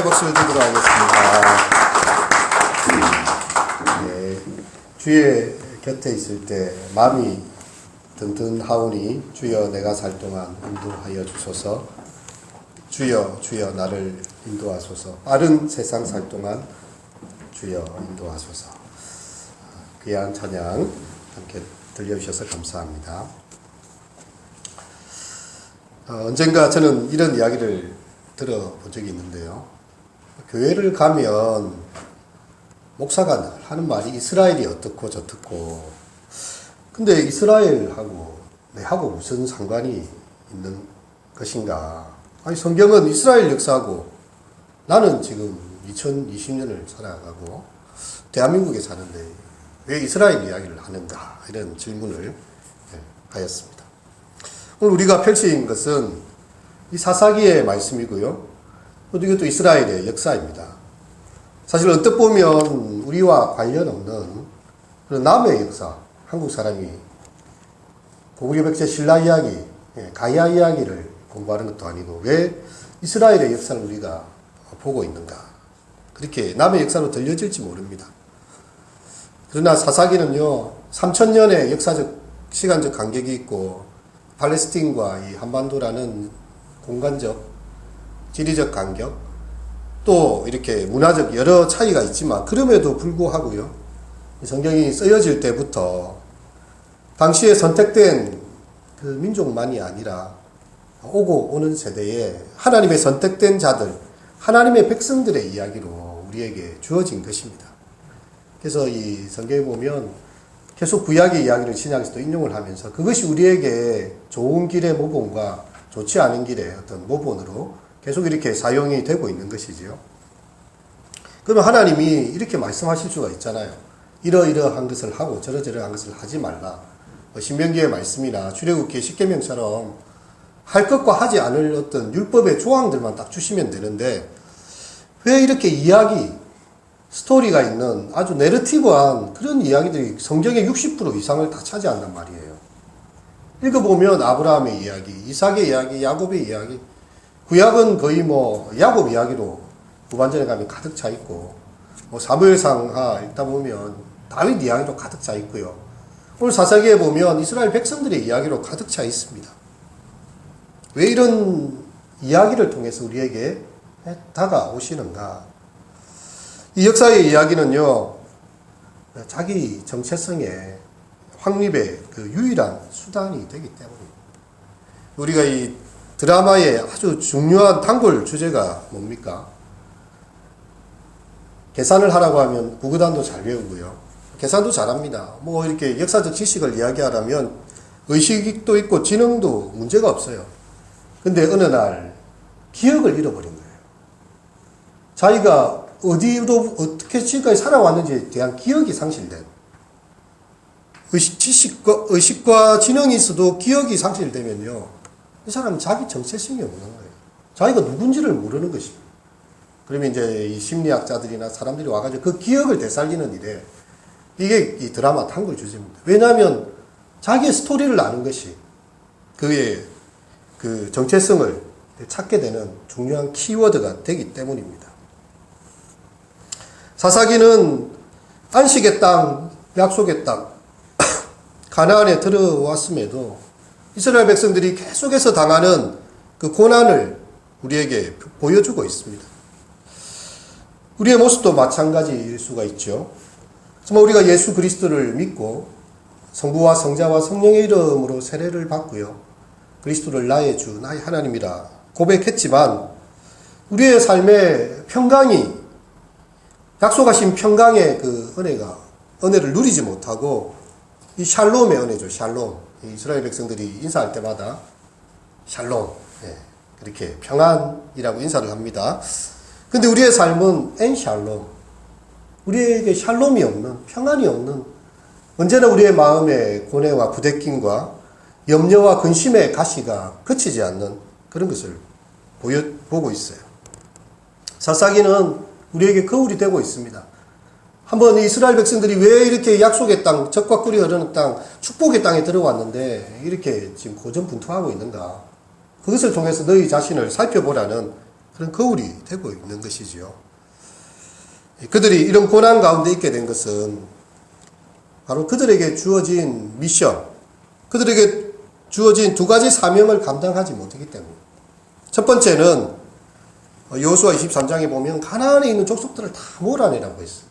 감사의 박수를 드리도록 하겠습니다. 네, 주의 곁에 있을 때 마음이 든든하오니 주여 내가 살 동안 인도하여 주소서. 주여 주여 나를 인도하소서. 빠른 세상 살 동안 주여 인도하소서. 귀한 찬양 함께 들려주셔서 감사합니다. 언젠가 저는 이런 이야기를 들어본 적이 있는데요. 교회를 가면 목사가 늘 하는 말이 이스라엘이 어떻고 저떻고, 근데 이스라엘하고 내하고 무슨 상관이 있는 것인가? 아니, 성경은 이스라엘 역사하고 나는 지금 2020년을 살아가고 대한민국에 사는데 왜 이스라엘 이야기를 하는가? 이런 질문을 하였습니다. 오늘 우리가 펼친 것은 이 사사기의 말씀이고요. 또 이것도 이스라엘의 역사입니다. 사실 언뜻 보면 우리와 관련 없는 그런 남의 역사, 한국 사람이 고구려 백제 신라 이야기, 가야 이야기를 공부하는 것도 아니고 왜 이스라엘의 역사를 우리가 보고 있는가? 그렇게 남의 역사로 들려질지 모릅니다. 그러나 사사기는요, 3000년의 역사적, 시간적 간격이 있고 팔레스틴과 이 한반도라는 공간적, 지리적 간격, 또 이렇게 문화적 여러 차이가 있지만 그럼에도 불구하고요, 성경이 쓰여질 때부터 당시에 선택된 그 민족만이 아니라 오고 오는 세대에 하나님의 선택된 자들, 하나님의 백성들의 이야기로 우리에게 주어진 것입니다. 그래서 이 성경에 보면 계속 구약의 이야기를 신약에서도 인용을 하면서 그것이 우리에게 좋은 길의 모본과 좋지 않은 길의 어떤 모본으로 계속 이렇게 사용이 되고 있는 것이지요. 그러면 하나님이 이렇게 말씀하실 수가 있잖아요. 이러이러한 것을 하고 저러저러한 것을 하지 말라. 신명기의 말씀이나 출애굽기 십계명처럼 할 것과 하지 않을 어떤 율법의 조항들만 딱 주시면 되는데 왜 이렇게 이야기, 스토리가 있는 아주 내러티브한 그런 이야기들이 성경의 60% 이상을 다 차지한단 말이에요. 읽어보면 아브라함의 이야기, 이삭의 이야기, 야곱의 이야기, 구약은 거의 야곱 이야기로 후반전에 가면 가득 차 있고, 사무엘상하 읽다 보면 다윗 이야기로 가득 차 있고요. 오늘 사사기에 보면 이스라엘 백성들의 이야기로 가득 차 있습니다. 왜 이런 이야기를 통해서 우리에게 다가오시는가? 이 역사의 이야기는요, 자기 정체성의 확립의 그 유일한 수단이 되기 때문입니다. 우리가 이 드라마의 아주 중요한 단골 주제가 뭡니까? 계산을 하라고 하면 구구단도 잘 외우고요. 계산도 잘합니다. 이렇게 역사적 지식을 이야기하려면 의식도 있고 지능도 문제가 없어요. 근데 어느 날 기억을 잃어버린 거예요. 자기가 어디로 어떻게 지금까지 살아왔는지에 대한 기억이 상실된, 의식과 지능이 있어도 기억이 상실되면요, 이 사람은 자기 정체성이 없는 거예요. 자기가 누군지를 모르는 것입니다. 그러면 이제 이 심리학자들이나 사람들이 와가지고 그 기억을 되살리는 일에 이게 이 드라마 단골 주제입니다. 왜냐하면 자기의 스토리를 아는 것이 그의 그 정체성을 찾게 되는 중요한 키워드가 되기 때문입니다. 사사기는 안식의 땅, 약속의 땅, 가나안에 들어왔음에도 이스라엘 백성들이 계속해서 당하는 그 고난을 우리에게 보여주고 있습니다. 우리의 모습도 마찬가지일 수가 있죠. 정말 우리가 예수 그리스도를 믿고 성부와 성자와 성령의 이름으로 세례를 받고요, 그리스도를 나의 주, 나의 하나님이라 고백했지만 우리의 삶의 평강이, 약속하신 평강의 그 은혜를 누리지 못하고 이 샬롬의 은혜죠. 샬롬. 이스라엘 백성들이 인사할 때마다 샬롬, 그렇게 평안이라고 인사를 합니다. 근데 우리의 삶은 엔 샬롬. 우리에게 샬롬이 없는, 평안이 없는, 언제나 우리의 마음의 고뇌와 부대낌과 염려와 근심의 가시가 그치지 않는 그런 것을 보고 있어요. 사사기는 우리에게 거울이 되고 있습니다. 한번 이스라엘 백성들이 왜 이렇게 약속의 땅, 젖과 꿀이 흐르는 땅, 축복의 땅에 들어왔는데 이렇게 지금 고전분투하고 있는가? 그것을 통해서 너희 자신을 살펴보라는 그런 거울이 되고 있는 것이지요. 그들이 이런 고난 가운데 있게 된 것은 바로 그들에게 주어진 미션, 그들에게 주어진 두 가지 사명을 감당하지 못했기 때문입니다. 첫 번째는 여호수아 23장에 보면 가나안에 있는 족속들을 다 몰아내라고 했어요.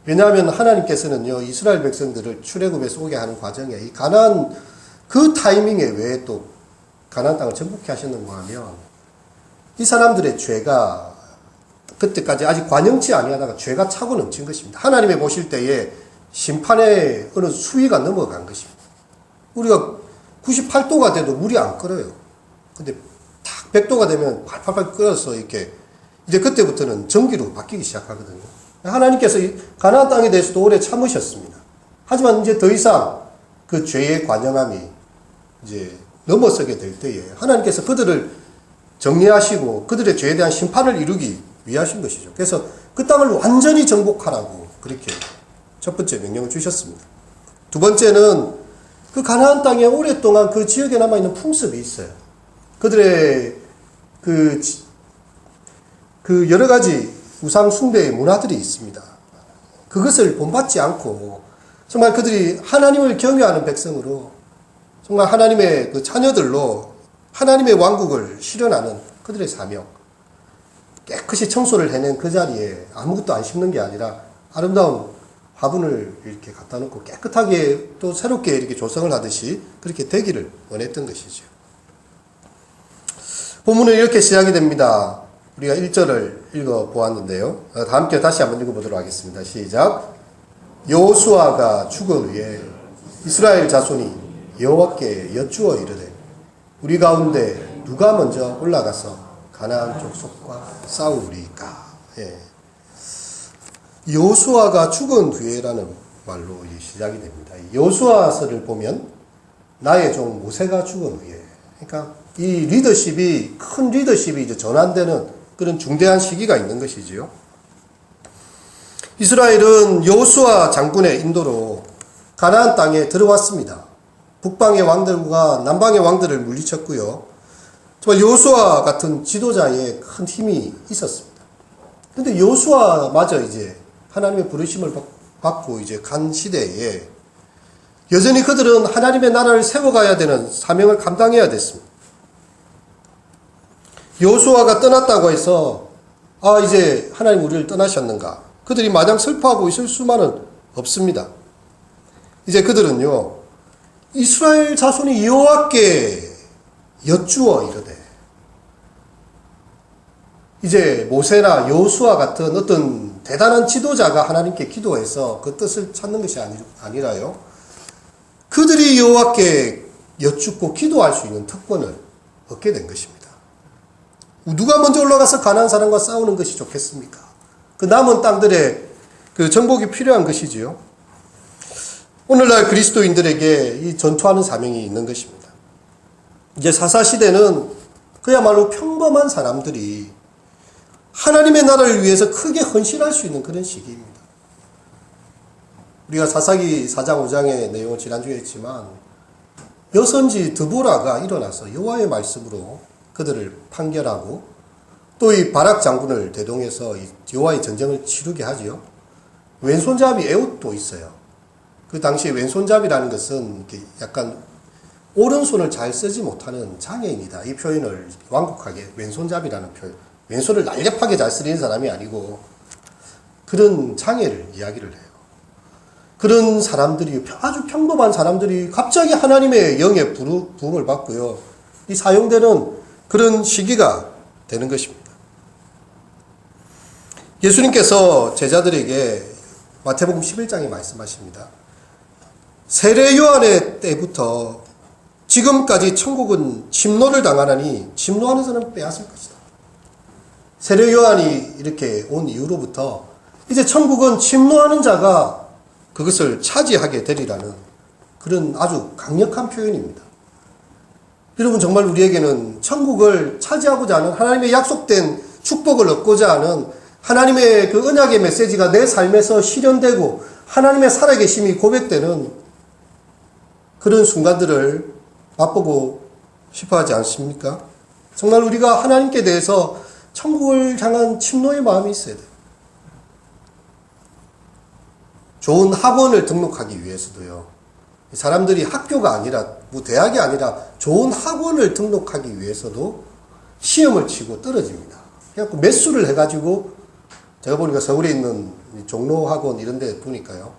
왜냐하면 하나님께서는요, 이스라엘 백성들을 출애굽에서 오게 하는 과정에 이 가나안 그 타이밍에 왜 또 가나안 땅을 정복케 하셨는가 하면 이 사람들의 죄가 그때까지 아직 관영치 아니하다가 죄가 차고 넘친 것입니다. 하나님이 보실 때에 심판의 어느 수위가 넘어간 것입니다. 우리가 98도가 돼도 물이 안 끓어요. 근데 탁 100도가 되면 팔팔팔 끓어서 이렇게 이제 그때부터는 전기로 바뀌기 시작하거든요. 하나님께서 가나안 땅에 대해서도 오래 참으셨습니다. 하지만 이제 더 이상 그 죄의 관영함이 이제 넘어서게 될 때에 하나님께서 그들을 정리하시고 그들의 죄에 대한 심판을 이루기 위하신 것이죠. 그래서 그 땅을 완전히 정복하라고 그렇게 첫 번째 명령을 주셨습니다. 두 번째는 그 가나안 땅에 오랫동안 그 지역에 남아있는 풍습이 있어요. 그들의 그 여러 가지 우상 숭배의 문화들이 있습니다. 그것을 본받지 않고 정말 그들이 하나님을 경외하는 백성으로 정말 하나님의 그 자녀들로 하나님의 왕국을 실현하는 그들의 사명, 깨끗이 청소를 해낸 그 자리에 아무것도 안 심는 게 아니라 아름다운 화분을 이렇게 갖다 놓고 깨끗하게 또 새롭게 이렇게 조성을 하듯이 그렇게 되기를 원했던 것이죠. 본문은 이렇게 시작이 됩니다. 우리가 1절을 읽어보았는데요. 다 함께 다시 한번 읽어보도록 하겠습니다. 시작. 여호수아가 죽은 후에 이스라엘 자손이 여호와께 여쭈어 이르되 우리 가운데 누가 먼저 올라가서 가나안 족속과 싸우리까. 예. 여호수아가 죽은 후에라는 말로 시작이 됩니다. 여호수아서를 보면 나의 종 모세가 죽은 후에, 그러니까 이 리더십이 큰 리더십이 이제 전환되는 그런 중대한 시기가 있는 것이지요. 이스라엘은 여호수아 장군의 인도로 가나안 땅에 들어왔습니다. 북방의 왕들과 남방의 왕들을 물리쳤고요. 정말 여호수아 같은 지도자의 큰 힘이 있었습니다. 그런데 여호수아마저 이제 하나님의 부르심을 받고 이제 간 시대에 여전히 그들은 하나님의 나라를 세워가야 되는 사명을 감당해야 됐습니다. 여호수아가 떠났다고 해서 이제 하나님 우리를 떠나셨는가? 그들이 마냥 슬퍼하고 있을 수만은 없습니다. 이제 그들은요, 이스라엘 자손이 여호와께 여쭈어 이르되, 이제 모세나 여호수아 같은 어떤 대단한 지도자가 하나님께 기도해서 그 뜻을 찾는 것이 아니라요, 그들이 여호와께 여쭙고 기도할 수 있는 특권을 얻게 된 것입니다. 누가 먼저 올라가서 가나안 사람과 싸우는 것이 좋겠습니까? 그 남은 땅들의 그 정복이 필요한 것이지요. 오늘날 그리스도인들에게 이 전투하는 사명이 있는 것입니다. 이제 사사시대는 그야말로 평범한 사람들이 하나님의 나라를 위해서 크게 헌신할 수 있는 그런 시기입니다. 우리가 사사기 4장 5장의 내용을 지난주에 했지만 여선지 드보라가 일어나서 여호와의 말씀으로 그들을 판결하고 또 이 바락 장군을 대동해서 여호와의 전쟁을 치르게 하지요. 왼손잡이 에웃도 있어요. 그 당시에 왼손잡이라는 것은 약간 오른손을 잘 쓰지 못하는 장애인이다. 이 표현을 완곡하게 왼손잡이라는 표현. 왼손을 날렵하게 잘 쓰는 사람이 아니고 그런 장애를 이야기를 해요. 그런 사람들이, 아주 평범한 사람들이 갑자기 하나님의 영의 부음을 받고요, 이 사용되는 그런 시기가 되는 것입니다. 예수님께서 제자들에게 마태복음 11장에 말씀하십니다. 세례 요한의 때부터 지금까지 천국은 침노를 당하나니 침노하는 사람은 빼앗을 것이다. 세례 요한이 이렇게 온 이후로부터 이제 천국은 침노하는 자가 그것을 차지하게 되리라는 그런 아주 강력한 표현입니다. 여러분, 정말 우리에게는 천국을 차지하고자 하는 하나님의 약속된 축복을 얻고자 하는 하나님의 그 언약의 메시지가 내 삶에서 실현되고 하나님의 살아계심이 고백되는 그런 순간들을 맛보고 싶어 하지 않습니까? 정말 우리가 하나님께 대해서 천국을 향한 침노의 마음이 있어야 돼요. 좋은 학원을 등록하기 위해서도요. 사람들이 학교가 아니라, 뭐 대학이 아니라 좋은 학원을 등록하기 위해서도 시험을 치고 떨어집니다. 그래서 매수를 해가지고 제가 보니까 서울에 있는 종로학원 이런 데 보니까요.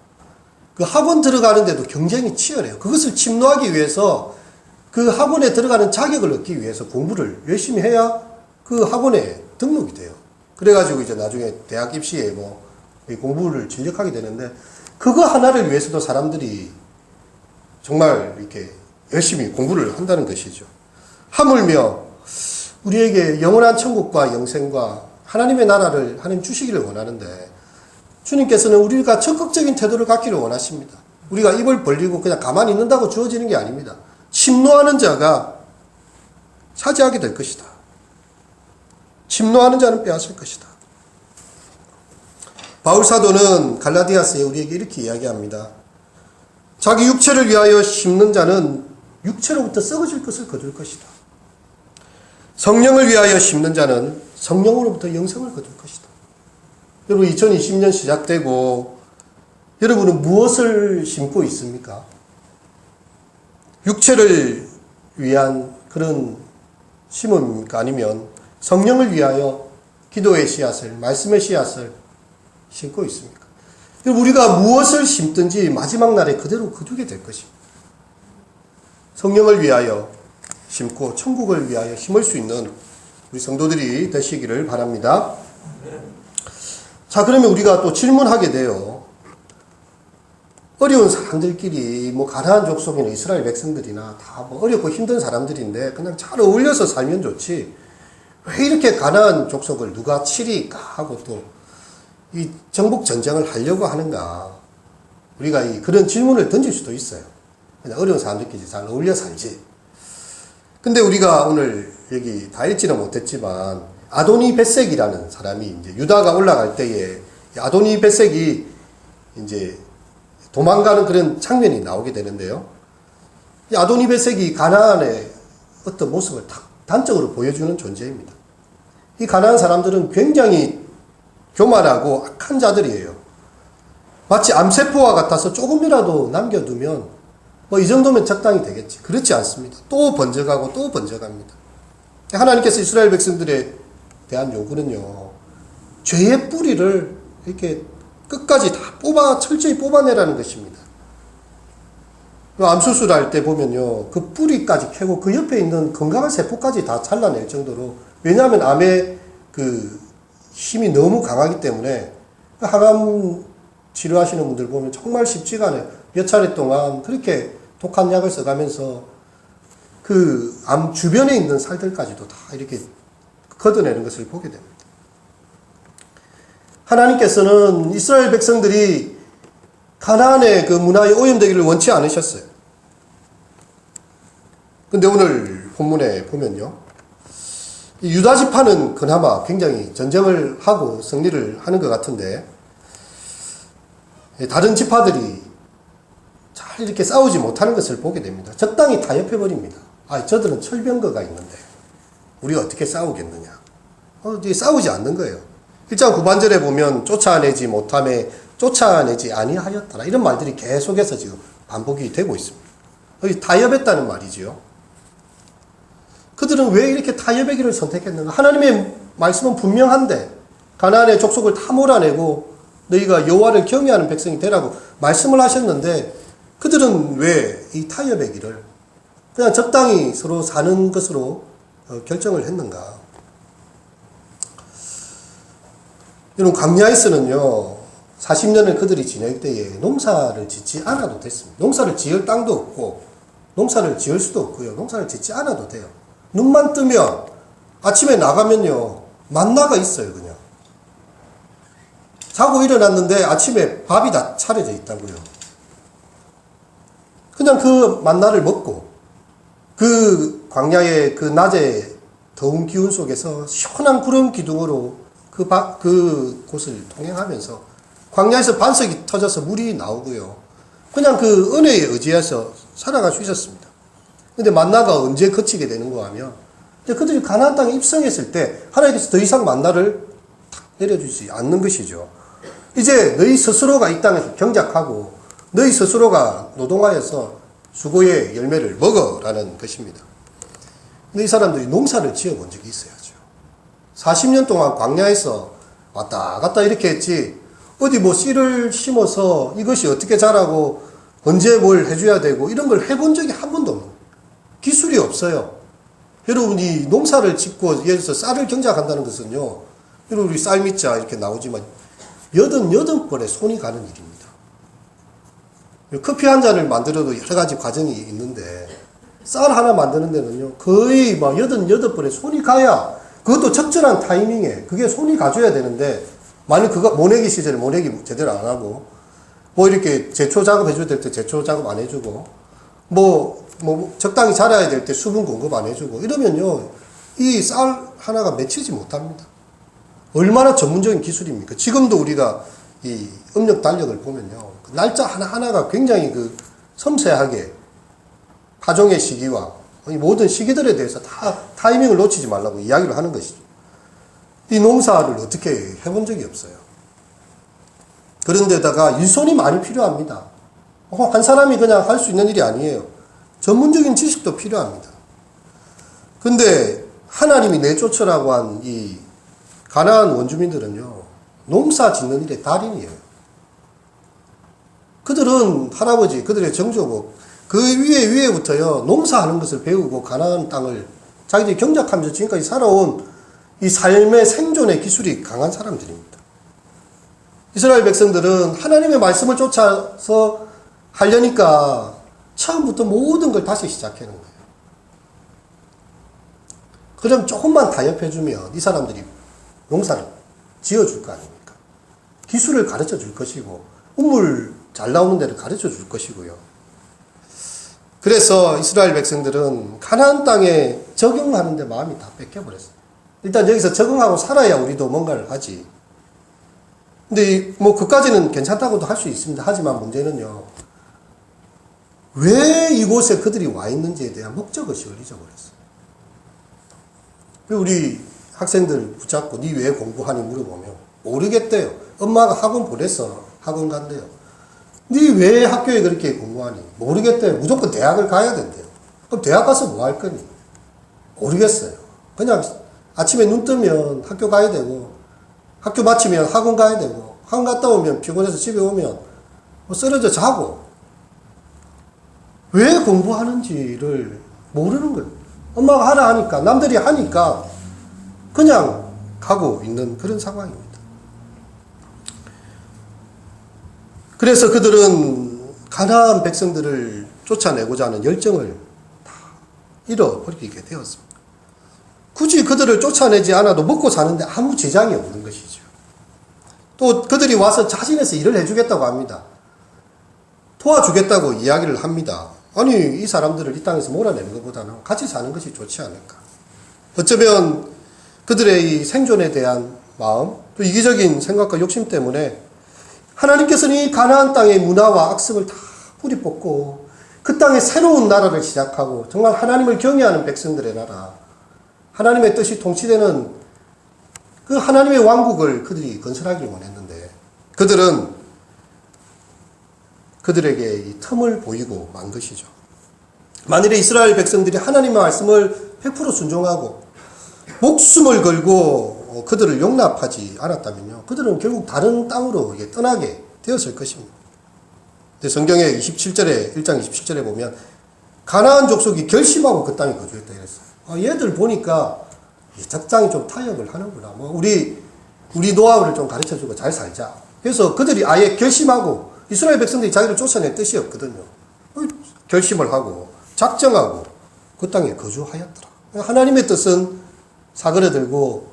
그 학원 들어가는데도 경쟁이 치열해요. 그것을 침노하기 위해서 그 학원에 들어가는 자격을 얻기 위해서 공부를 열심히 해야 그 학원에 등록이 돼요. 그래가지고 이제 나중에 대학 입시에 뭐 공부를 진력하게 되는데 그거 하나를 위해서도 사람들이 정말 이렇게 열심히 공부를 한다는 것이죠. 하물며 우리에게 영원한 천국과 영생과 하나님의 나라를 하나님 주시기를 원하는데 주님께서는 우리가 적극적인 태도를 갖기를 원하십니다. 우리가 입을 벌리고 그냥 가만히 있는다고 주어지는 게 아닙니다. 침노하는 자가 차지하게 될 것이다. 침노하는 자는 빼앗을 것이다. 바울 사도는 갈라디아서에 우리에게 이렇게 이야기합니다. 자기 육체를 위하여 심는 자는 육체로부터 썩어질 것을 거둘 것이다. 성령을 위하여 심는 자는 성령으로부터 영생을 거둘 것이다. 여러분 2020년 시작되고 여러분은 무엇을 심고 있습니까? 육체를 위한 그런 심음입니까? 아니면 성령을 위하여 기도의 씨앗을, 말씀의 씨앗을 심고 있습니까? 우리가 무엇을 심든지 마지막 날에 그대로 거두게 될 것입니다. 성령을 위하여 심고 천국을 위하여 심을 수 있는 우리 성도들이 되시기를 바랍니다. 자, 그러면 우리가 또 질문하게 돼요. 어려운 사람들끼리 뭐 가나안 족속이나 이스라엘 백성들이나 다 뭐 어렵고 힘든 사람들인데 그냥 잘 어울려서 살면 좋지. 왜 이렇게 가나안 족속을 누가 치리까 하고 또 이 정복 전쟁을 하려고 하는가. 우리가 그런 질문을 던질 수도 있어요. 그냥 어려운 사람들끼리 잘 어울려 살지. 근데 우리가 오늘 여기 다 읽지는 못했지만 아도니 벳색이라는 사람이 이제 유다가 올라갈 때에 아도니 벳색이 이제 도망가는 그런 장면이 나오게 되는데요. 이 아도니 벳색이 가나안의 어떤 모습을 단적으로 보여주는 존재입니다. 이 가나안 사람들은 굉장히 교만하고 악한 자들이에요. 마치 암세포와 같아서 조금이라도 남겨두면 뭐 이 정도면 적당히 되겠지. 그렇지 않습니다. 또 번져가고 또 번져갑니다. 하나님께서 이스라엘 백성들에 대한 요구는요. 죄의 뿌리를 이렇게 끝까지 다 철저히 뽑아내라는 것입니다. 암수술할 때 보면요. 그 뿌리까지 캐고 그 옆에 있는 건강한 세포까지 다 잘라낼 정도로 왜냐하면 암의 그 힘이 너무 강하기 때문에 항암 치료하시는 분들 보면 정말 쉽지가 않아요. 몇 차례 동안 그렇게 독한 약을 써가면서 그 암 주변에 있는 살들까지도 다 이렇게 걷어내는 것을 보게 됩니다. 하나님께서는 이스라엘 백성들이 가나안의 그 문화에 오염되기를 원치 않으셨어요. 근데 오늘 본문에 보면요. 이 유다 지파는 그나마 굉장히 전쟁을 하고 승리를 하는 것 같은데 다른 지파들이 잘 이렇게 싸우지 못하는 것을 보게 됩니다. 적당히 타협해버립니다. 저들은 철병거가 있는데 우리가 어떻게 싸우겠느냐. 싸우지 않는 거예요. 1장 9반절에 보면 쫓아내지 못함에 쫓아내지 아니하였더라. 이런 말들이 계속해서 지금 반복이 되고 있습니다. 여기 타협했다는 말이지요. 그들은 왜 이렇게 타협의 길을 선택했는가? 하나님의 말씀은 분명한데 가나안의 족속을 다 몰아내고 너희가 여호와를 경외하는 백성이 되라고 말씀을 하셨는데 그들은 왜 이 타협의 길을 그냥 적당히 서로 사는 것으로 결정을 했는가? 여러분 광야에서는요 40년을 그들이 지낼 때에 농사를 짓지 않아도 됐습니다. 농사를 지을 땅도 없고 농사를 지을 수도 없고요. 농사를 짓지 않아도 돼요. 눈만 뜨면 아침에 나가면요 만나가 있어요. 그냥 자고 일어났는데 아침에 밥이 다 차려져 있다고요. 그냥 그 만나를 먹고 그 광야의 그 낮에 더운 기운 속에서 시원한 구름 기둥으로 그 곳을 통행하면서 광야에서 반석이 터져서 물이 나오고요. 그냥 그 은혜에 의지해서 살아갈 수 있었습니다. 근데 만나가 언제 그치게 되는가 하면 근데 그들이 가나안 땅에 입성했을 때 하나님께서 더 이상 만나를 탁 내려주지 않는 것이죠. 이제 너희 스스로가 이 땅에서 경작하고 너희 스스로가 노동하여서 수고의 열매를 먹어라는 것입니다. 근데 이 사람들이 농사를 지어본 적이 있어야죠. 40년 동안 광야에서 왔다 갔다 이렇게 했지 어디 뭐 씨를 심어서 이것이 어떻게 자라고 언제 뭘 해줘야 되고 이런 걸 해본 적이 한 번도 없는 거예요. 기술이 없어요. 여러분이 농사를 짓고 예를 들어서 쌀을 경작한다는 것은요. 여러분 우리 쌀미자 이렇게 나오지만 88번의 손이 가는 일입니다. 커피 한 잔을 만들어도 여러 가지 과정이 있는데 쌀 하나 만드는 데는요. 거의 막 88번의 손이 가야 그것도 적절한 타이밍에 그게 손이 가줘야 되는데 만약 그거 모내기 시절에 모내기 제대로 안 하고 뭐 이렇게 제초 작업 해줘야 될 때 제초 작업 안 해주고 뭐 적당히 자라야 될 때 수분 공급 안 해주고 이러면요. 이 쌀 하나가 맺히지 못합니다. 얼마나 전문적인 기술입니까? 지금도 우리가 이 음력 달력을 보면요. 그 날짜 하나하나가 굉장히 그 섬세하게 파종의 시기와 이 모든 시기들에 대해서 다 타이밍을 놓치지 말라고 이야기를 하는 것이죠. 이 농사를 어떻게 해본 적이 없어요. 그런데다가 일손이 많이 필요합니다. 한 사람이 그냥 할 수 있는 일이 아니에요. 전문적인 지식도 필요합니다. 근데 하나님이 내쫓으라고 한 이 가나안 원주민들은요. 농사 짓는 일의 달인이에요. 그들은 할아버지, 그들의 정조국 그 위에부터요. 농사하는 것을 배우고 가나안 땅을 자기들이 경작하면서 지금까지 살아온 이 삶의 생존의 기술이 강한 사람들입니다. 이스라엘 백성들은 하나님의 말씀을 쫓아서 하려니까 처음부터 모든 걸 다시 시작하는 거예요. 그럼 조금만 타협해주면 이 사람들이 농사를 지어줄 거 아닙니까? 기술을 가르쳐 줄 것이고 우물 잘 나오는 데를 가르쳐 줄 것이고요. 그래서 이스라엘 백성들은 가나안 땅에 적응하는 데 마음이 다 뺏겨버렸어요. 일단 여기서 적응하고 살아야 우리도 뭔가를 하지. 근데 뭐 그까지는 괜찮다고도 할 수 있습니다. 하지만 문제는요. 왜 이곳에 그들이 와 있는지에 대한 목적의식을 잊어버렸어요. 우리 학생들 붙잡고 니 왜 공부하니 물어보면 모르겠대요. 엄마가 학원 보냈어. 학원 간대요. 니 왜 학교에 그렇게 공부하니? 모르겠대요. 무조건 대학을 가야 된대요. 그럼 대학 가서 뭐 할 거니? 모르겠어요. 그냥 아침에 눈 뜨면 학교 가야 되고 학교 마치면 학원 가야 되고 학원 갔다 오면 피곤해서 집에 오면 뭐 쓰러져 자고 왜 공부하는지를 모르는 거예요. 엄마가 하라 하니까 남들이 하니까 그냥 가고 있는 그런 상황입니다. 그래서 그들은 가나안 백성들을 쫓아내고자 하는 열정을 다 잃어버리게 되었습니다. 굳이 그들을 쫓아내지 않아도 먹고 사는데 아무 지장이 없는 것이죠. 또 그들이 와서 자진해서 일을 해주겠다고 합니다. 도와주겠다고 이야기를 합니다. 아니 이 사람들을 이 땅에서 몰아내는 것보다는 같이 사는 것이 좋지 않을까. 어쩌면 그들의 이 생존에 대한 마음, 또 이기적인 생각과 욕심 때문에 하나님께서는 이 가나안 땅의 문화와 악습을 다 뿌리 뽑고 그 땅에 새로운 나라를 시작하고 정말 하나님을 경외하는 백성들의 나라, 하나님의 뜻이 통치되는 그 하나님의 왕국을 그들이 건설하기를 원했는데 그들은 그들에게 이 틈을 보이고 만 것이죠. 만일에 이스라엘 백성들이 하나님의 말씀을 100% 순종하고 목숨을 걸고 그들을 용납하지 않았다면요. 그들은 결국 다른 땅으로 떠나게 되었을 것입니다. 근데 성경의 27절에, 1장 27절에 보면 가나안 족속이 결심하고 그 땅에 거주했다 이랬어요. 얘들 보니까 적당히 좀 타협을 하는구나. 뭐 우리 노하우를 좀 가르쳐주고 잘 살자. 그래서 그들이 아예 결심하고 이스라엘 백성들이 자기를 쫓아낼 뜻이 없거든요. 결심을 하고 작정하고 그 땅에 거주하였더라. 하나님의 뜻은 사그라들고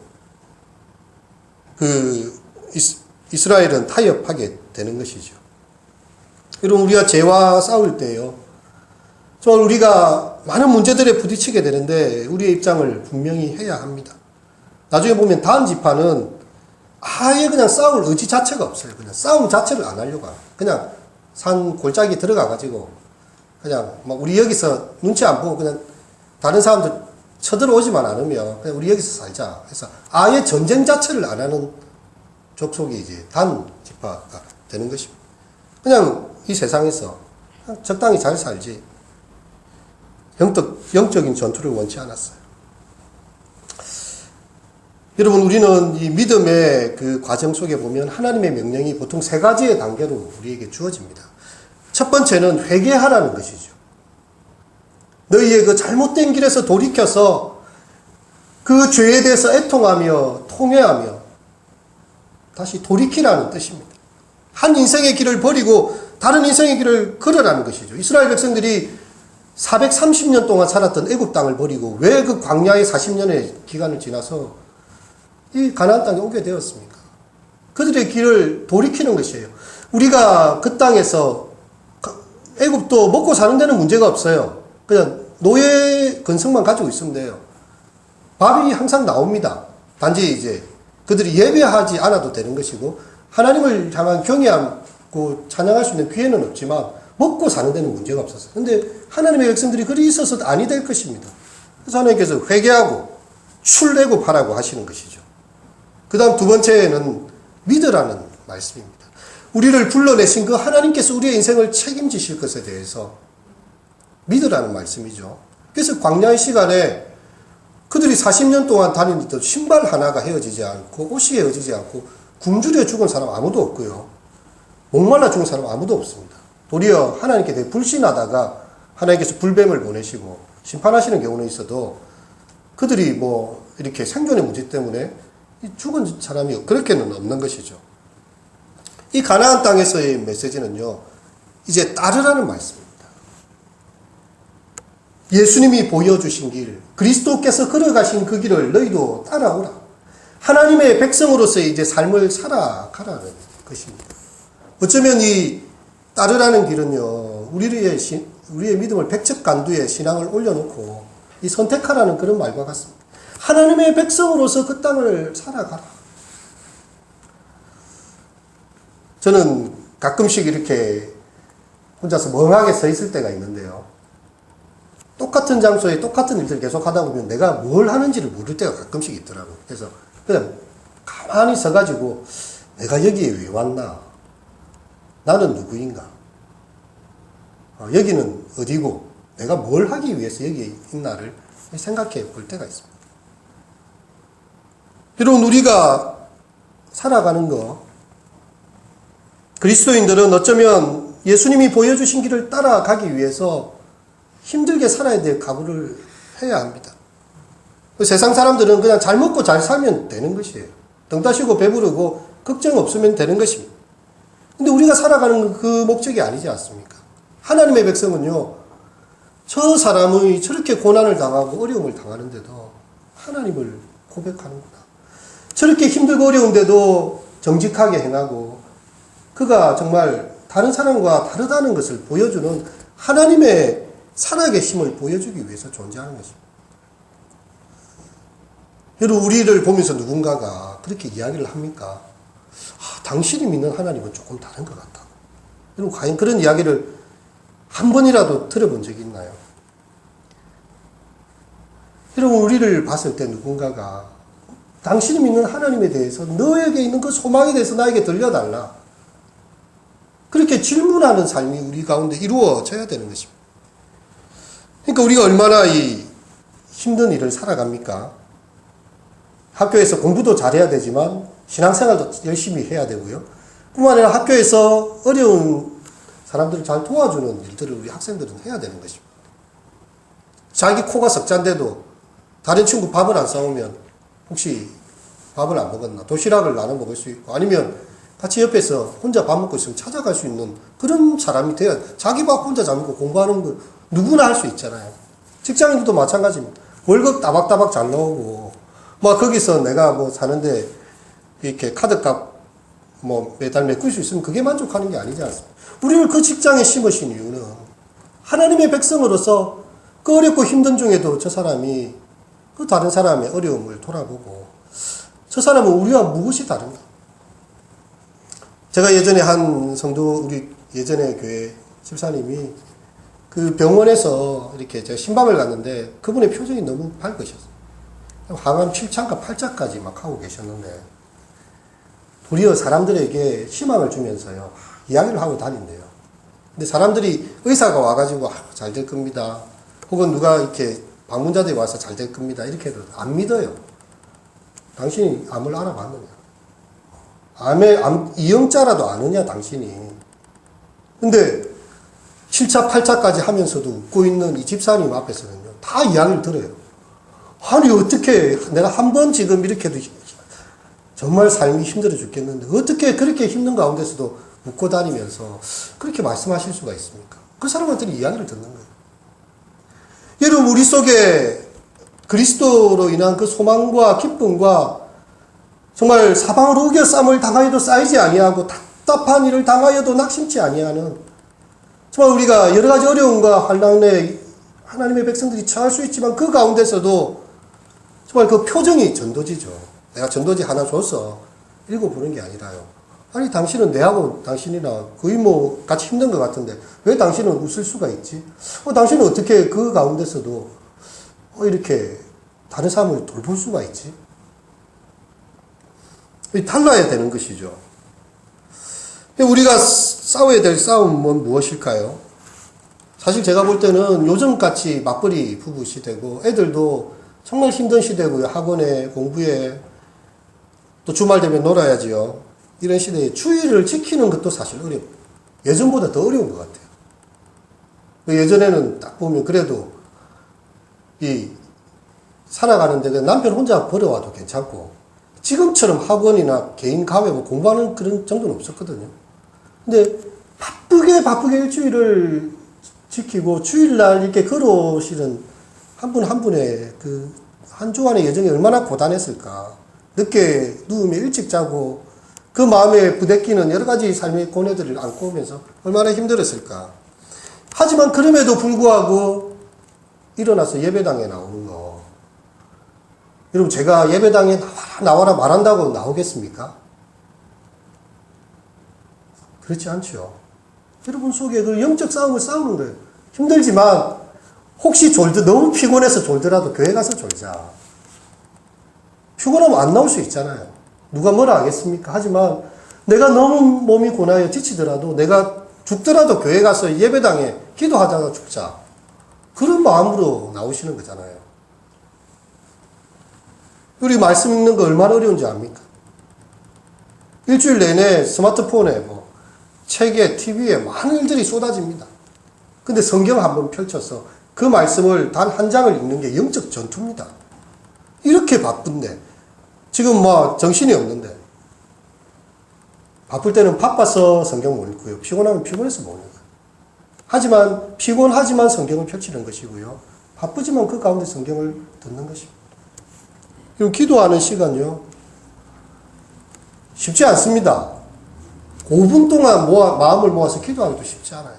이스라엘은 타협하게 되는 것이죠. 여러분 우리가 죄와 싸울 때요. 정말 우리가 많은 문제들에 부딪히게 되는데 우리의 입장을 분명히 해야 합니다. 나중에 보면 다음 지파는 아예 그냥 싸울 의지 자체가 없어요. 그냥 싸움 자체를 안 하려고 합니다. 그냥 산 골짜기 들어가가지고 그냥 막 우리 여기서 눈치 안 보고 그냥 다른 사람들 쳐들어오지만 않으면 그냥 우리 여기서 살자 해서 아예 전쟁 자체를 안 하는 족속이 이제 단 지파가 되는 것입니다. 그냥 이 세상에서 그냥 적당히 잘 살지 영적인 전투를 원치 않았어요. 여러분, 우리는 이 믿음의 그 과정 속에 보면 하나님의 명령이 보통 세 가지의 단계로 우리에게 주어집니다. 첫 번째는 회개하라는 것이죠. 너희의 그 잘못된 길에서 돌이켜서 그 죄에 대해서 애통하며 통회하며 다시 돌이키라는 뜻입니다. 한 인생의 길을 버리고 다른 인생의 길을 걸으라는 것이죠. 이스라엘 백성들이 430년 동안 살았던 애굽 땅을 버리고 왜 그 광야의 40년의 기간을 지나서 이 가나안 땅에 오게 되었습니까? 그들의 길을 돌이키는 것이에요. 우리가 그 땅에서 애굽도 먹고 사는 데는 문제가 없어요. 그냥 노예 근성만 가지고 있으면 돼요. 밥이 항상 나옵니다. 단지 이제 그들이 예배하지 않아도 되는 것이고 하나님을 향한 경외하고 찬양할 수 있는 기회는 없지만 먹고 사는 데는 문제가 없었어요. 근데 하나님의 백성들이 그리 있어서 아니 될 것입니다. 그래서 하나님께서 회개하고 출애굽하라고 하시는 것이죠. 그 다음 두 번째는 믿으라는 말씀입니다. 우리를 불러내신 그 하나님께서 우리의 인생을 책임지실 것에 대해서 믿으라는 말씀이죠. 그래서 광야의 시간에 그들이 40년 동안 다니던 신발 하나가 헤어지지 않고 옷이 헤어지지 않고 굶주려 죽은 사람 아무도 없고요. 목말라 죽은 사람 아무도 없습니다. 도리어 하나님께 대해 불신하다가 하나님께서 불뱀을 보내시고 심판하시는 경우는 있어도 그들이 뭐 이렇게 생존의 문제 때문에 죽은 사람이 그렇게는 없는 것이죠. 이 가나안 땅에서의 메시지는요, 이제 따르라는 말씀입니다. 예수님이 보여주신 길, 그리스도께서 걸어가신 그 길을 너희도 따라오라. 하나님의 백성으로서의 이제 삶을 살아가라는 것입니다. 어쩌면 이 따르라는 길은요, 우리의 믿음을 백척간두에 신앙을 올려놓고 이 선택하라는 그런 말과 같습니다. 하나님의 백성으로서 그 땅을 살아가라. 저는 가끔씩 이렇게 혼자서 멍하게 서 있을 때가 있는데요. 똑같은 장소에 똑같은 일들을 계속 하다 보면 내가 뭘 하는지를 모를 때가 가끔씩 있더라고요. 그래서 그냥 가만히 서가지고 내가 여기에 왜 왔나? 나는 누구인가? 여기는 어디고 내가 뭘 하기 위해서 여기에 있나를 생각해 볼 때가 있습니다. 여러분, 우리가 살아가는 거, 그리스도인들은 어쩌면 예수님이 보여주신 길을 따라가기 위해서 힘들게 살아야 될 각오를 해야 합니다. 세상 사람들은 그냥 잘 먹고 잘 살면 되는 것이에요. 등 따시고 배부르고 걱정 없으면 되는 것입니다. 근데 우리가 살아가는 그 목적이 아니지 않습니까? 하나님의 백성은요, 저 사람이 저렇게 고난을 당하고 어려움을 당하는데도 하나님을 고백하는구나. 저렇게 힘들고 어려운데도 정직하게 행하고 그가 정말 다른 사람과 다르다는 것을 보여주는 하나님의 살아계심을 보여주기 위해서 존재하는 것입니다. 여러분, 우리를 보면서 누군가가 그렇게 이야기를 합니까? 당신이 믿는 하나님은 조금 다른 것 같다. 여러분, 과연 그런 이야기를 한 번이라도 들어본 적이 있나요? 여러분, 우리를 봤을 때 누군가가 당신이 믿는 하나님에 대해서 너에게 있는 그 소망에 대해서 나에게 들려달라. 그렇게 질문하는 삶이 우리 가운데 이루어져야 되는 것입니다. 그러니까 우리가 얼마나 이 힘든 일을 살아갑니까? 학교에서 공부도 잘해야 되지만 신앙생활도 열심히 해야 되고요. 뿐만 아니라 학교에서 어려운 사람들을 잘 도와주는 일들을 우리 학생들은 해야 되는 것입니다. 자기 코가 석잔데도 다른 친구 밥을 안 싸우면 혹시 밥을 안 먹었나? 도시락을 나눠 먹을 수 있고, 아니면 같이 옆에서 혼자 밥 먹고 있으면 찾아갈 수 있는 그런 사람이 돼야, 자기 밥 혼자 잘 먹고 공부하는 거 누구나 할 수 있잖아요. 직장인들도 마찬가지입니다. 월급 따박따박 잘 나오고, 거기서 내가 사는데 이렇게 카드값 매달 메꿀 수 있으면 그게 만족하는 게 아니지 않습니까? 우리를 그 직장에 심으신 이유는 하나님의 백성으로서 그 어렵고 힘든 중에도 저 사람이 그 다른 사람의 어려움을 돌아보고 저 사람은 우리와 무엇이 다른가? 제가 예전에 한 성도, 우리 예전에 교회 집사님이 그 병원에서 이렇게 제가 신방을 갔는데 그분의 표정이 너무 밝으셨어요. 항암 7차인가 8차까지 막 하고 계셨는데 도리어 사람들에게 희망을 주면서요 이야기를 하고 다닌대요. 근데 사람들이 의사가 와가지고 잘 될 겁니다. 혹은 누가 이렇게 방문자들이 와서 잘 될 겁니다. 이렇게 해도 안 믿어요. 당신이 암을 알아봤느냐? 암 이형자라도 아느냐 당신이. 근데 7차 8차까지 하면서도 웃고 있는 이 집사님 앞에서는요 다 이야기를 들어요. 아니 어떻게 내가 한 번 지금 이렇게도 정말 삶이 힘들어 죽겠는데 어떻게 그렇게 힘든 가운데서도 웃고 다니면서 그렇게 말씀하실 수가 있습니까? 그 사람한테는 이야기를 듣는 거예요. 여러분 우리 속에 그리스도로 인한 그 소망과 기쁨과 정말 사방으로 우겨쌈을 당하여도 쌓이지 아니하고 답답한 일을 당하여도 낙심치 아니하는 정말 우리가 여러 가지 어려움과 환난에 하나님의 백성들이 처할 수 있지만 그 가운데서도 정말 그 표정이 전도지죠. 내가 전도지 하나 줘서 읽어보는 게 아니라요. 아니 당신은 내하고 당신이나 거의 뭐 같이 힘든 것 같은데 왜 당신은 웃을 수가 있지? 당신은 어떻게 그 가운데서도 이렇게 다른 사람을 돌볼 수가 있지? 달라야 되는 것이죠. 우리가 싸워야 될 싸움은 무엇일까요? 사실 제가 볼 때는 요즘같이 맞벌이 부부 시대고 애들도 정말 힘든 시대고요. 학원에 공부에 또 주말 되면 놀아야지요. 이런 시대에 주의를 지키는 것도 사실 어려워요. 예전보다 더 어려운 것 같아요. 예전에는 딱 보면 그래도 살아가는데 남편 혼자 버려와도 괜찮고 지금처럼 학원이나 개인 가외 공부하는 그런 정도는 없었거든요. 근데 바쁘게 일주일을 지키고 주일날 이렇게 걸어오시는 한 분 한 분의 그 한 주간의 여정이 얼마나 고단했을까. 늦게 누우면 일찍 자고 그 마음에 부대끼는 여러 가지 삶의 고뇌들을 안고 오면서 얼마나 힘들었을까. 하지만 그럼에도 불구하고 일어나서 예배당에 나오는 거. 여러분 제가 예배당에 나와라 말한다고 나오겠습니까? 그렇지 않죠. 여러분 속에 그 영적 싸움을 싸우는 거예요. 힘들지만 혹시 너무 피곤해서 졸더라도 교회 가서 졸자. 피곤하면 안 나올 수 있잖아요. 누가 뭐라 하겠습니까? 하지만 내가 너무 몸이 고나여 지치더라도 내가 죽더라도 교회 가서 예배당에 기도하다가 죽자. 그런 마음으로 나오시는 거잖아요. 우리 말씀 읽는 거 얼마나 어려운지 압니까? 일주일 내내 스마트폰에 책에 TV에 많은 일들이 쏟아집니다. 근데 성경 한번 펼쳐서 그 말씀을 단 한 장을 읽는 게 영적 전투입니다. 이렇게 바쁜데 지금 정신이 없는데 바쁠 때는 바빠서 성경 못 읽고요. 피곤하면 피곤해서 못 읽어요. 하지만 피곤하지만 성경을 펼치는 것이고요. 바쁘지만 그 가운데 성경을 듣는 것입니다. 그리고 기도하는 시간요. 쉽지 않습니다. 5분 동안 마음을 모아서 기도하기도 쉽지 않아요.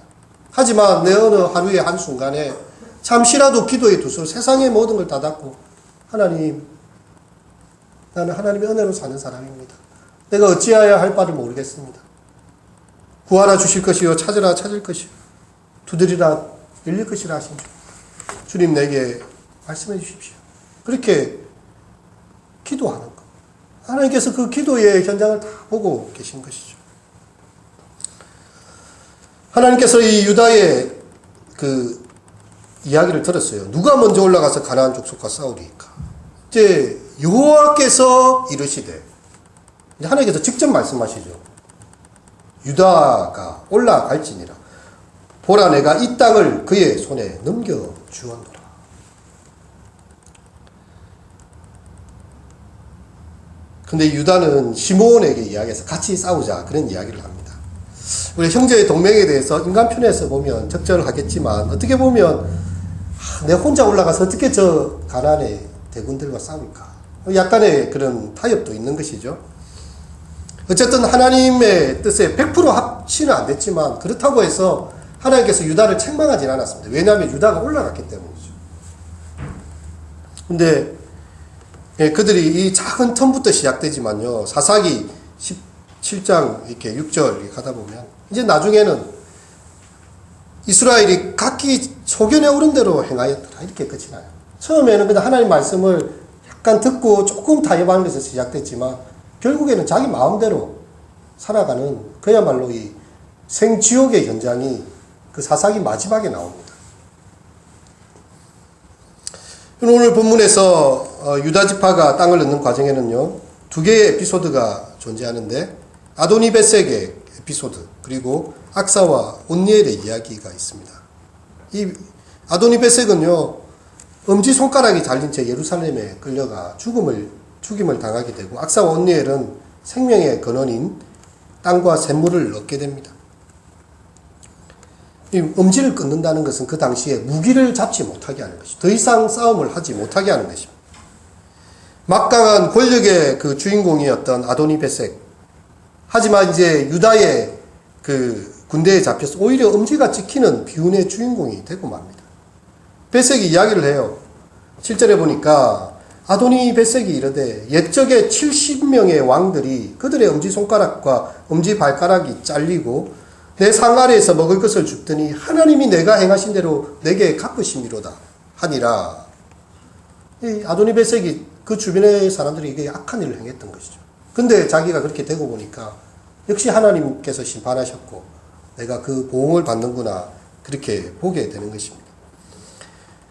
하지만 내 어느 하루의 한순간에 잠시라도 기도에 두서 세상의 모든 걸 다 닫고 하나님, 나는 하나님의 은혜로 사는 사람입니다. 내가 어찌해야 할 바를 모르겠습니다. 구하라 주실 것이요 찾으라 찾을 것이요 두드리라 열릴 것이라 하신 주님 내게 말씀해 주십시오. 그렇게 기도하는 것. 하나님께서 그 기도의 현장을 다 보고 계신 것이죠. 하나님께서 이 유다의 그 이야기를 들었어요. 누가 먼저 올라가서 가나안 족속과 싸우리까? 이제 여호와께서 이르시되, 이제 하나님께서 직접 말씀하시죠. 유다가 올라갈지니라. 보라 내가 이 땅을 그의 손에 넘겨주었노라. 근데 유다는 시므온에게 이야기해서 같이 싸우자 그런 이야기를 합니다. 우리 형제의 동맹에 대해서 인간 편에서 보면 적절하겠지만 어떻게 보면 내 혼자 올라가서 어떻게 저 가나안의 대군들과 싸울까? 약간의 그런 타협도 있는 것이죠. 어쨌든 하나님의 뜻에 100% 합치는 안 됐지만 그렇다고 해서 하나님께서 유다를 책망하진 않았습니다. 왜냐하면 유다가 올라갔기 때문이죠. 근데 그들이 이 작은 텀부터 시작되지만요. 사사기 17장 이렇게 6절 가다 보면 이제 나중에는 이스라엘이 각기 소견에 오른 대로 행하였더라. 이렇게 끝이 나요. 처음에는 그냥 하나님 말씀을 약간 듣고 조금 타협하는 것에서 시작됐지만 결국에는 자기 마음대로 살아가는 그야말로 이 생지옥의 현장이 그 사사기 마지막에 나옵니다. 오늘 본문에서 유다 지파가 땅을 얻는 과정에는요, 두 개의 에피소드가 존재하는데 아도니베섹의 에피소드 그리고 악사와 온니엘의 이야기가 있습니다. 이 아도니베섹은요, 엄지손가락이 잘린 채 예루살렘에 끌려가 죽임을 당하게 되고, 악사와 온니엘은 생명의 근원인 땅과 샘물을 얻게 됩니다. 이 엄지를 끊는다는 것은 그 당시에 무기를 잡지 못하게 하는 것이죠. 더 이상 싸움을 하지 못하게 하는 것입니다. 막강한 권력의 그 주인공이었던 아도니베섹. 하지만 이제 유다의 그 군대에 잡혀서 오히려 엄지가 찍히는 비운의 주인공이 되고 맙니다. 베섹이 이야기를 해요. 7절에 보니까 아도니베섹이 이르되 옛적에 70명의 왕들이 그들의 엄지손가락과 엄지발가락이 잘리고 내 상 아래에서 먹을 것을 줍더니 하나님이 내가 행하신 대로 내게 갚으심이로다 하니라. 이 아도니베섹이 그 주변의 사람들이 이게 악한 일을 행했던 것이죠. 근데 자기가 그렇게 되고 보니까 역시 하나님께서 심판하셨고 내가 그 보응을 받는구나, 그렇게 보게 되는 것입니다.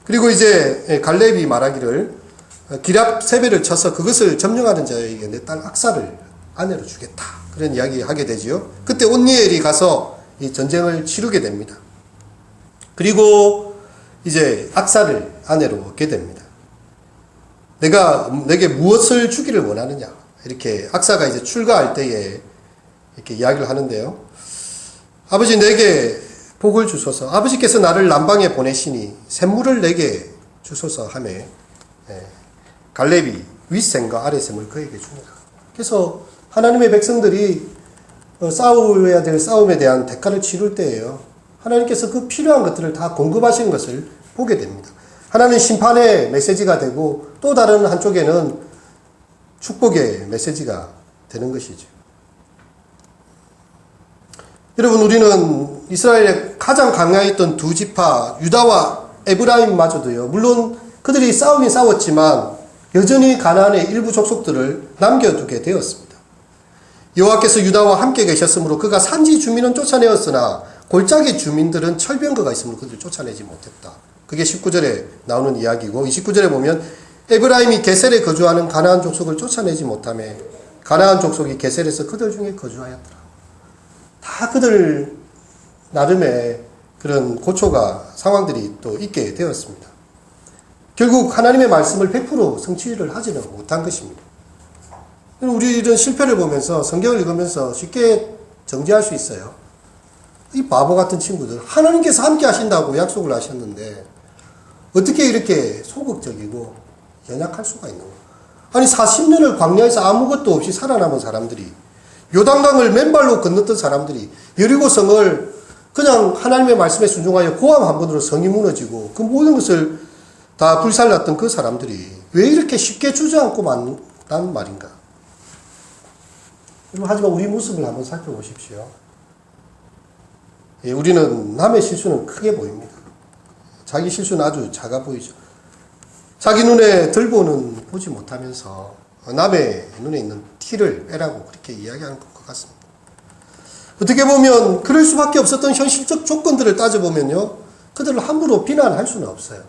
그리고 이제 갈렙이 말하기를 기랍 세배를 쳐서 그것을 점령하는 자에게 내 딸 악사를 아내로 주겠다, 그런 이야기 하게 되지요. 그때 온니엘이 가서 이 전쟁을 치르게 됩니다. 그리고 이제 악사를 아내로 얻게 됩니다. 내게 무엇을 주기를 원하느냐, 이렇게 악사가 이제 출가할 때에 이렇게 이야기를 하는데요. 아버지, 내게 복을 주소서. 아버지께서 나를 남방에 보내시니 샘물을 내게 주소서 하며 갈렙이 윗샘과 아랫샘을 그에게 줍니다. 그래서 하나님의 백성들이 싸워야 될 싸움에 대한 대가를 치를 때예요. 하나님께서 그 필요한 것들을 다 공급하시는 것을 보게 됩니다. 하나는 심판의 메시지가 되고 또 다른 한쪽에는 축복의 메시지가 되는 것이죠. 여러분, 우리는 이스라엘에 가장 강하였던 두 지파 유다와 에브라임마저도요, 물론 그들이 싸우긴 싸웠지만 여전히 가나안의 일부 족속들을 남겨두게 되었습니다. 여호와께서 유다와 함께 계셨으므로 그가 산지 주민은 쫓아내었으나 골짜기 주민들은 철병거가 있으므로 그들을 쫓아내지 못했다. 그게 19절에 나오는 이야기고, 29절에 보면 에브라임이 게셀에 거주하는 가나안 족속을 쫓아내지 못하며 가나안 족속이 게셀에서 그들 중에 거주하였더라. 다 그들 나름의 그런 고초가, 상황들이 또 있게 되었습니다. 결국 하나님의 말씀을 100% 성취를 하지는 못한 것입니다. 우리 이런 실패를 보면서 성경을 읽으면서 쉽게 정죄할 수 있어요. 이 바보 같은 친구들, 하나님께서 함께 하신다고 약속을 하셨는데 어떻게 이렇게 소극적이고 연약할 수가 있는 거예요. 아니 40년을 광야에서 아무것도 없이 살아남은 사람들이, 요단강을 맨발로 건넜던 사람들이, 여리고성을 그냥 하나님의 말씀에 순종하여 고함 한 번으로 성이 무너지고 그 모든 것을 다 불살랐던 그 사람들이 왜 이렇게 쉽게 주저앉고 만다는 말인가? 하지만 우리 모습을 한번 살펴보십시오. 우리는 남의 실수는 크게 보입니다. 자기 실수는 아주 작아 보이죠. 자기 눈에 들보는 보지 못하면서 남의 눈에 있는 티를 빼라고 그렇게 이야기하는 것 같습니다. 어떻게 보면 그럴 수밖에 없었던 현실적 조건들을 따져보면요, 그들을 함부로 비난할 수는 없어요.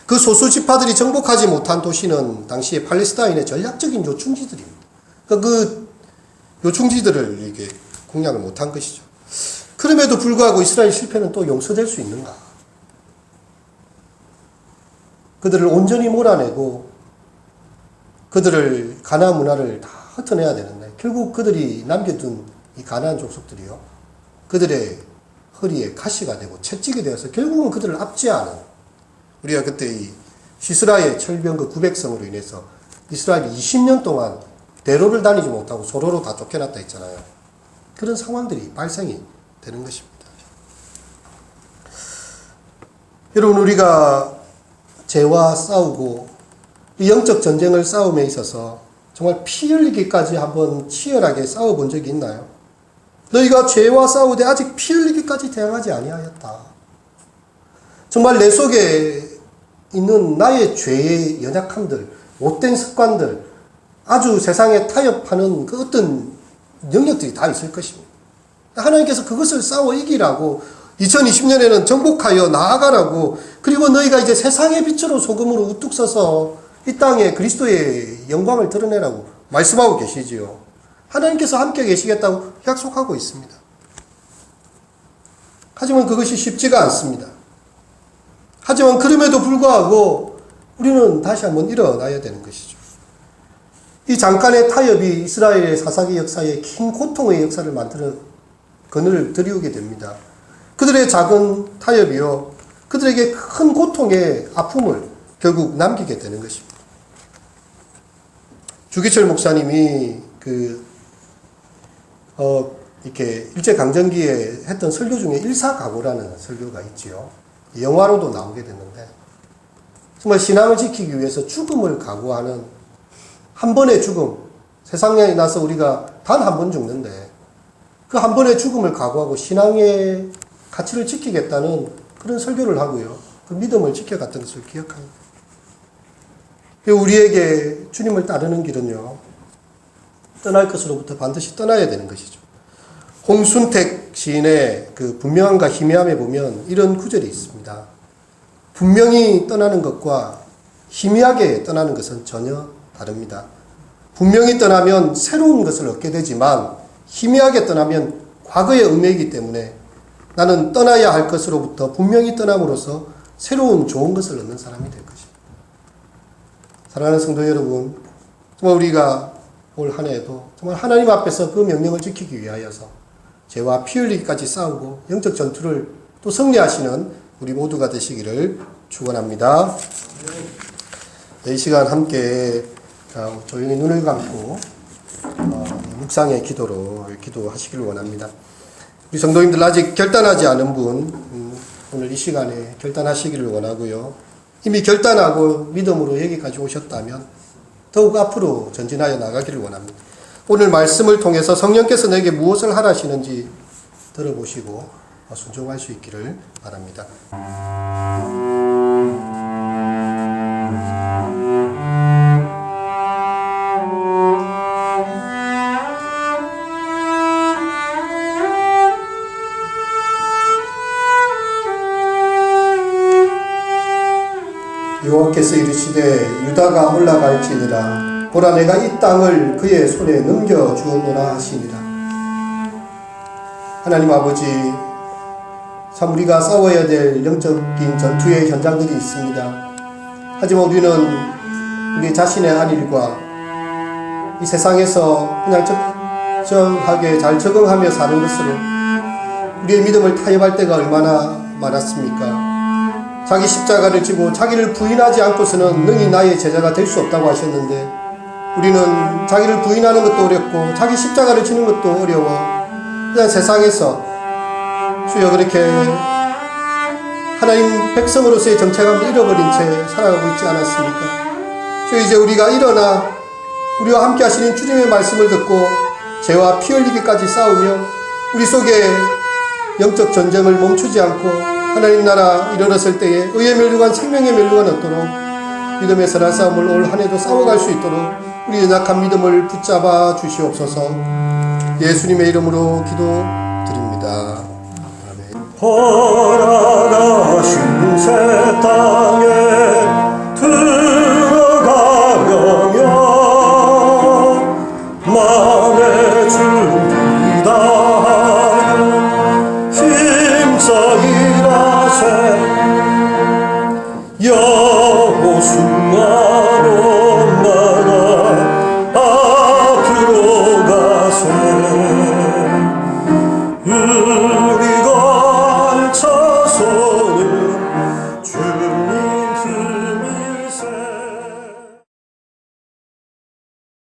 그 소수 지파들이 정복하지 못한 도시는 당시에 팔레스타인의 전략적인 요충지들입니다. 그 요충지들을 이게 공략을 못한 것이죠. 그럼에도 불구하고 이스라엘 실패는 또 용서될 수 있는가? 그들을 온전히 몰아내고 그들을 가나안 문화를 다 흩어내야 되는데 결국 그들이 남겨둔 이 가나안 족속들이요, 그들의 허리에 가시가 되고 채찍이 되어서 결국은 그들을 압제하는, 우리가 그때 이 시스라의 철병거 900성으로 인해서 이스라엘이 20년 동안 대로를 다니지 못하고 소로로 다 쫓겨났다 했잖아요. 그런 상황들이 발생이 되는 것입니다. 여러분, 우리가 죄와 싸우고 이 영적 전쟁을 싸움에 있어서 정말 피 흘리기까지 한번 치열하게 싸워본 적이 있나요? 너희가 죄와 싸우되 아직 피 흘리기까지 대항하지 아니하였다. 정말 내 속에 있는 나의 죄의 연약함들, 못된 습관들, 아주 세상에 타협하는 그 어떤 영역들이 다 있을 것입니다. 하나님께서 그것을 싸워 이기라고 2020년에는 정복하여 나아가라고, 그리고 너희가 이제 세상의 빛으로 소금으로 우뚝 서서 이 땅에 그리스도의 영광을 드러내라고 말씀하고 계시지요. 하나님께서 함께 계시겠다고 약속하고 있습니다. 하지만 그것이 쉽지가 않습니다. 하지만 그럼에도 불구하고 우리는 다시 한번 일어나야 되는 것이죠. 이 잠깐의 타협이 이스라엘의 사사기 역사에 긴 고통의 역사를 만드는 그늘을 들이우게 됩니다. 그들의 작은 타협이요, 그들에게 큰 고통의 아픔을 결국 남기게 되는 것입니다. 주기철 목사님이 이렇게 일제강점기에 했던 설교 중에 일사각오라는 설교가 있지요. 영화로도 나오게 됐는데, 정말 신앙을 지키기 위해서 죽음을 각오하는 한 번의 죽음, 세상에 나서 우리가 단 한 번 죽는데 그 한 번의 죽음을 각오하고 신앙의 가치를 지키겠다는 그런 설교를 하고요, 그 믿음을 지켜갔던 것을 기억합니다. 우리에게 주님을 따르는 길은요, 떠날 것으로부터 반드시 떠나야 되는 것이죠. 홍순택 시인의 그 분명함과 희미함에 보면 이런 구절이 있습니다. 분명히 떠나는 것과 희미하게 떠나는 것은 전혀 다릅니다. 분명히 떠나면 새로운 것을 얻게 되지만 희미하게 떠나면 과거의 음해이기 때문에 나는 떠나야 할 것으로부터 분명히 떠남으로써 새로운 좋은 것을 얻는 사람이 될 것입니다. 사랑하는 성도 여러분, 정말 우리가 올 한 해에도 정말 하나님 앞에서 그 명령을 지키기 위하여서 죄와 피 흘리기까지 싸우고 영적 전투를 또 승리하시는 우리 모두가 되시기를 축원합니다. 이 시간 함께 조용히 눈을 감고 묵상의 기도로 기도하시기를 원합니다. 우리 성도님들 아직 결단하지 않은 분, 오늘 이 시간에 결단하시기를 원하고요. 이미 결단하고 믿음으로 여기까지 오셨다면 더욱 앞으로 전진하여 나가기를 원합니다. 오늘 말씀을 통해서 성령께서 내게 무엇을 하라시는지 들어보시고 순종할 수 있기를 바랍니다. 여호와께서 이르시되 유다가 올라갈지니라 보라 내가 이 땅을 그의 손에 넘겨주었노라 하시니라. 하나님 아버지, 참 우리가 싸워야 될 영적인 전투의 현장들이 있습니다. 하지만 우리는 우리 자신의 안일과 이 세상에서 그냥 적정하게 잘 적응하며 사는 것으로 우리의 믿음을 타협할 때가 얼마나 많았습니까? 자기 십자가를 지고 자기를 부인하지 않고서는 능히 나의 제자가 될 수 없다고 하셨는데, 우리는 자기를 부인하는 것도 어렵고 자기 십자가를 지는 것도 어려워 그냥 세상에서 주여 그렇게 하나님 백성으로서의 정체감을 잃어버린 채 살아가고 있지 않았습니까? 주여 이제 우리가 일어나 우리와 함께 하시는 주님의 말씀을 듣고 죄와 피 흘리기까지 싸우며 우리 속에 영적 전쟁을 멈추지 않고 하나님 나라 이르렀을 때에 의의 멸류관 생명의 멸류관 얻도록 믿음의 선한 싸움을 올 한 해도 싸워갈 수 있도록 우리 연약한 믿음을 붙잡아 주시옵소서. 예수님의 이름으로 기도드립니다. 아멘. 허락하신 새 땅에